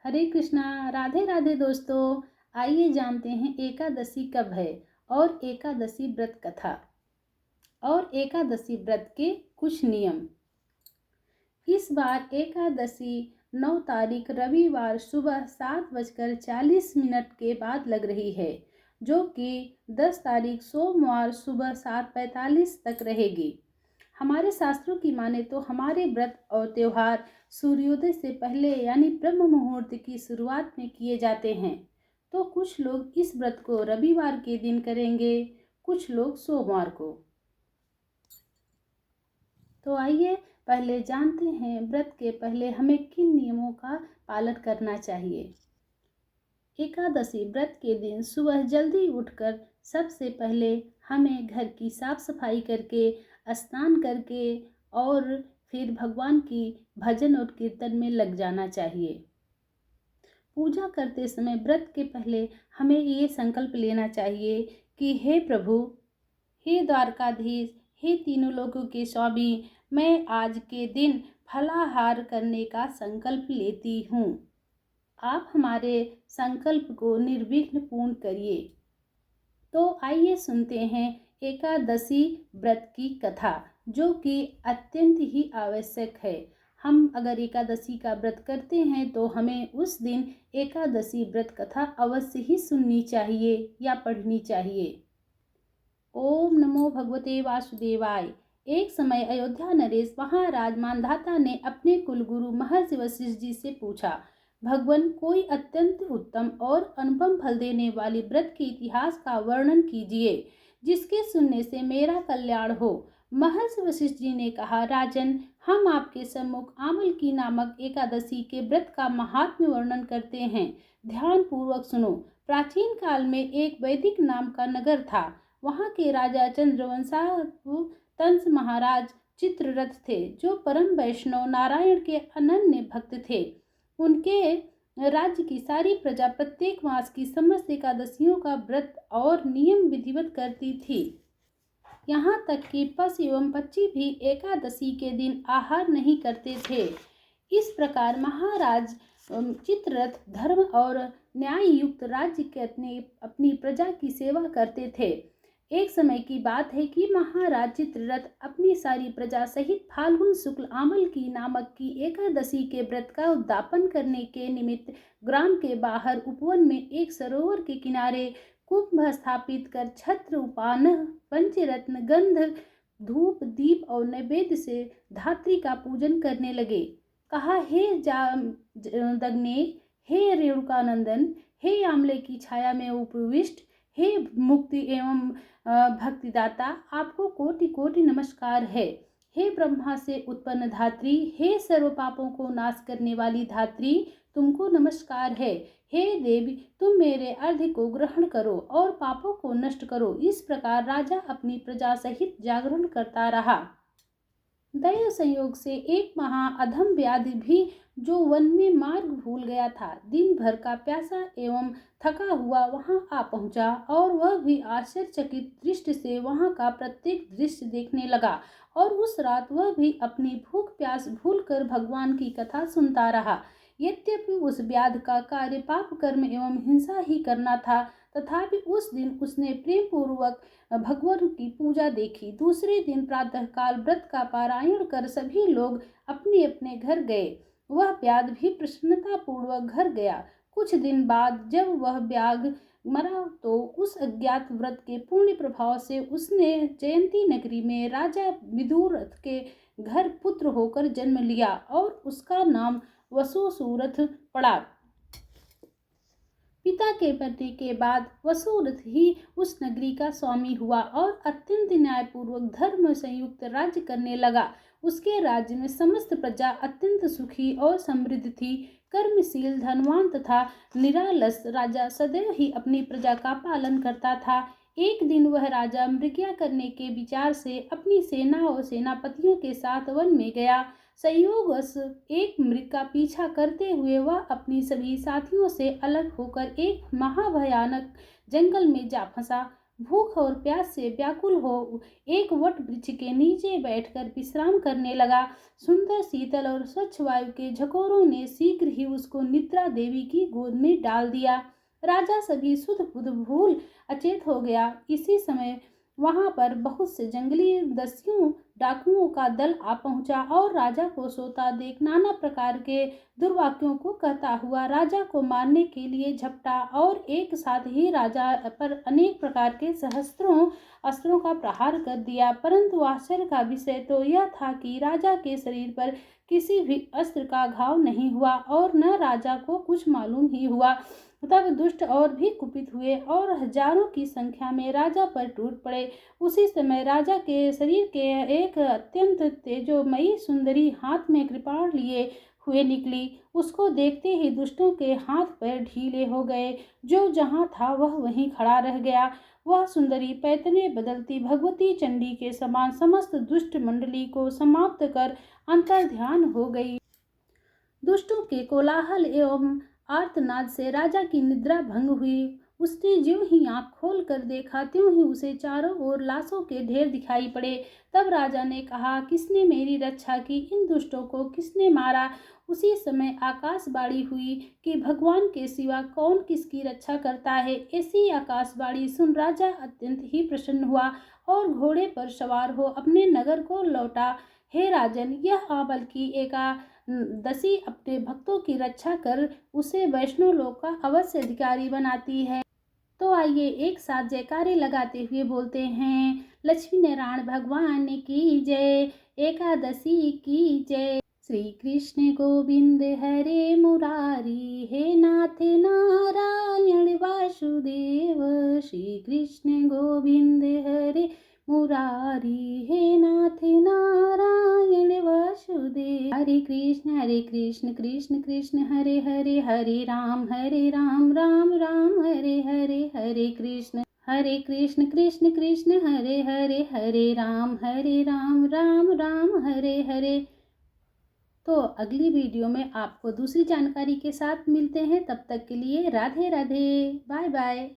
हरे कृष्णा। राधे राधे दोस्तों। आइए जानते हैं एकादशी कब है और एकादशी व्रत कथा और एकादशी व्रत के कुछ नियम। इस बार एकादशी 9 तारीख रविवार सुबह 7:40 के बाद लग रही है, जो कि 10 तारीख सोमवार सुबह 7:45 तक रहेगी। हमारे शास्त्रों की माने तो हमारे व्रत और त्योहार सूर्योदय से पहले यानी ब्रह्म मुहूर्त की शुरुआत में किए जाते हैं। तो कुछ लोग इस व्रत को रविवार के दिन करेंगे, कुछ लोग सोमवार को। तो आइए पहले जानते हैं व्रत के पहले हमें किन नियमों का पालन करना चाहिए। एकादशी व्रत के दिन सुबह जल्दी उठकर सबसे पहले हमें घर की साफ सफाई करके, स्नान करके और फिर भगवान की भजन और कीर्तन में लग जाना चाहिए। पूजा करते समय व्रत के पहले हमें ये संकल्प लेना चाहिए कि हे प्रभु, हे द्वारकाधीश, हे तीनों लोकों के स्वामी, मैं आज के दिन फलाहार करने का संकल्प लेती हूँ। आप हमारे संकल्प को निर्विघ्न पूर्ण करिए। तो आइए सुनते हैं एकादशी व्रत की कथा, जो कि अत्यंत ही आवश्यक है। हम अगर एकादशी का व्रत करते हैं तो हमें उस दिन एकादशी व्रत कथा अवश्य ही सुननी चाहिए या पढ़नी चाहिए। ओम नमो भगवते वासुदेवाय। एक समय अयोध्या नरेश महाराज मानधाता ने अपने कुलगुरु महर्षि वशिष्ठ जी से पूछा, भगवान, कोई अत्यंत उत्तम और अनुपम फल देने वाली व्रत के इतिहास का वर्णन कीजिए, जिसके सुनने से मेरा कल्याण हो। महर्षि वशिष्ठ जी ने कहा, राजन, हम आपके सम्मुख आमल की नामक एकादशी के व्रत का महात्म्य वर्णन करते हैं। ध्यान पूर्वक सुनो। प्राचीन काल में एक वैदिक नाम का नगर था। वहाँ के राजा चंद्रवंशावतंस महाराज चित्ररथ थे, जो परम वैष्णव नारायण के अनन्य भक्त थे। उनके राज्य की सारी प्रजा प्रत्येक मास की समस्त एकादशियों का व्रत और नियम विधिवत करती थी। यहाँ तक कि पशु एवं पक्षी भी एकादशी के दिन आहार नहीं करते थे। इस प्रकार महाराज चित्ररथ धर्म और न्याय युक्त राज्य के अपनी प्रजा की सेवा करते थे। एक समय की बात है कि महाराज चित्ररथ अपनी सारी प्रजा सहित फाल्गुन शुक्ल आमल की नामक की एकादशी के व्रत का उद्यापन करने के निमित्त ग्राम के बाहर उपवन में एक सरोवर के किनारे कुंभ स्थापित कर छत्र, उपानह, पंचरत्न, गंध, धूप, दीप और नैवेद्य से धात्री का पूजन करने लगे। कहा, हे जामदग्ने, हे रेणुकानंदन, हे आमले की छाया में उपविष्ट, हे मुक्ति एवं भक्तिदाता, आपको कोटि कोटि नमस्कार है। हे ब्रह्मा से उत्पन्न धात्री, हे सर्व पापों को नाश करने वाली धात्री, तुमको नमस्कार है। हे देवी, तुम मेरे अर्घ्य को ग्रहण करो और पापों को नष्ट करो। इस प्रकार राजा अपनी प्रजा सहित जागरण करता रहा। दैव संयोग से एक महा अधम व्याधि भी, जो वन में मार्ग भूल गया था, दिन भर का प्यासा एवं थका हुआ वहां आ पहुंचा और वह भी आश्चर्यचकित दृष्टि से वहां का प्रत्येक दृश्य देखने लगा। और उस रात वह भी अपनी भूख प्यास भूलकर भगवान की कथा सुनता रहा। यद्यपि उस व्याध का कार्य पाप कर्म एवं हिंसा ही करना था, तथापि उस दिन उसने प्रेम पूर्वक भगवान की पूजा देखी। दूसरे दिन प्रातःकाल व्रत का पारायण कर सभी लोग अपने अपने घर गए। वह व्याध भी प्रसन्नता पूर्वक घर गया। कुछ दिन बाद जब वह व्याध मरा तो उस अज्ञात व्रत के पुण्य प्रभाव से उसने जयंती नगरी में राजा विदुरथ के घर पुत्र होकर जन्म लिया और उसका नाम वसुसूरथ पड़ा। पिता के मरने के बाद वसुरथ ही उस नगरी का स्वामी हुआ और अत्यंत न्यायपूर्वक धर्म संयुक्त राज्य करने लगा। उसके राज्य में समस्त प्रजा अत्यंत सुखी और समृद्ध थी। कर्मशील, धनवान तथा निरालस राजा सदैव ही अपनी प्रजा का पालन करता था। एक दिन वह राजा मृगया करने के विचार से अपनी सेना और सेनापतियों के साथ वन में गया। संयोगवश एक मृग का पीछा करते हुए वह अपनी सभी साथियों से अलग होकर एक महाभयानक जंगल में जा फंसा। भूख और प्यास से व्याकुल हो एक वट वृक्ष के नीचे बैठकर विश्राम करने लगा। सुंदर शीतल और स्वच्छ वायु के झकोरों ने शीघ्र ही उसको निद्रा देवी की गोद में डाल दिया। राजा सभी सुध बुध भूल अचेत हो गया। इसी समय वहां पर बहुत से जंगली दस्युओं डाकुओं का दल आ पहुंचा और राजा को सोता देख नाना प्रकार के दुर्वाक्यों को कहता हुआ राजा को मारने के लिए झपटा और एक साथ ही राजा पर अनेक प्रकार के सहस्त्रों अस्त्रों का प्रहार कर दिया। परंतु आश्चर्य का विषय तो यह था कि राजा के शरीर पर किसी भी अस्त्र का घाव नहीं हुआ और न राजा को कुछ मालूम ही हुआ। तब दुष्ट और भी कुपित हुए और हजारों की संख्या में राजा पर टूट पड़े। उसी समय राजा के शरीर के एक अत्यंत तेजोमयी सुंदरी हाथ में कृपाण लिए हुए निकली। उसको देखते ही दुष्टों के हाथ पैर ढीले हो गए। जो जहाँ था वह वहीं खड़ा रह गया। वह सुंदरी पैतने बदलती भगवती चंडी के समान समस्त दुष्ट मंडली को समाप्त कर अंतर्ध्यान हो गई। दुष्टों के कोलाहल एवं आर्तनाद से राजा की निद्रा भंग हुई। उसने ज्यों ही आंख खोल कर देखा त्यों ही उसे चारों ओर लाशों के ढेर दिखाई पड़े। तब राजा ने कहा, किसने मेरी रक्षा की? इन दुष्टों को किसने मारा? उसी समय आकाशवाणी हुई कि भगवान के सिवा कौन किसकी रक्षा करता है। ऐसी आकाशवाणी सुन राजा अत्यंत ही प्रसन्न हुआ और घोड़े पर सवार हो अपने नगर को लौटा। हे राजन, यह आबल की एकादशी अपने भक्तों की रक्षा कर उसे वैष्णव लोक का अवश्य अधिकारी बनाती है। तो आइए एक साथ जयकारे लगाते हुए बोलते हैं, लक्ष्मी नारायण भगवान की जय, एकादशी की जय। श्री कृष्ण गोविंद हरे मुरारी, हे नाथ नारायण वासुदेव। श्री कृष्ण गोविंद हरे मुरारी, हे नाथ नारायण वासुदेव। हरे कृष्ण कृष्ण कृष्ण हरे हरे, हरे राम राम राम हरे हरे। हरे कृष्ण कृष्ण कृष्ण हरे हरे, हरे राम राम राम हरे हरे। तो अगली वीडियो में आपको दूसरी जानकारी के साथ मिलते हैं। तब तक के लिए राधे राधे, बाय बाय।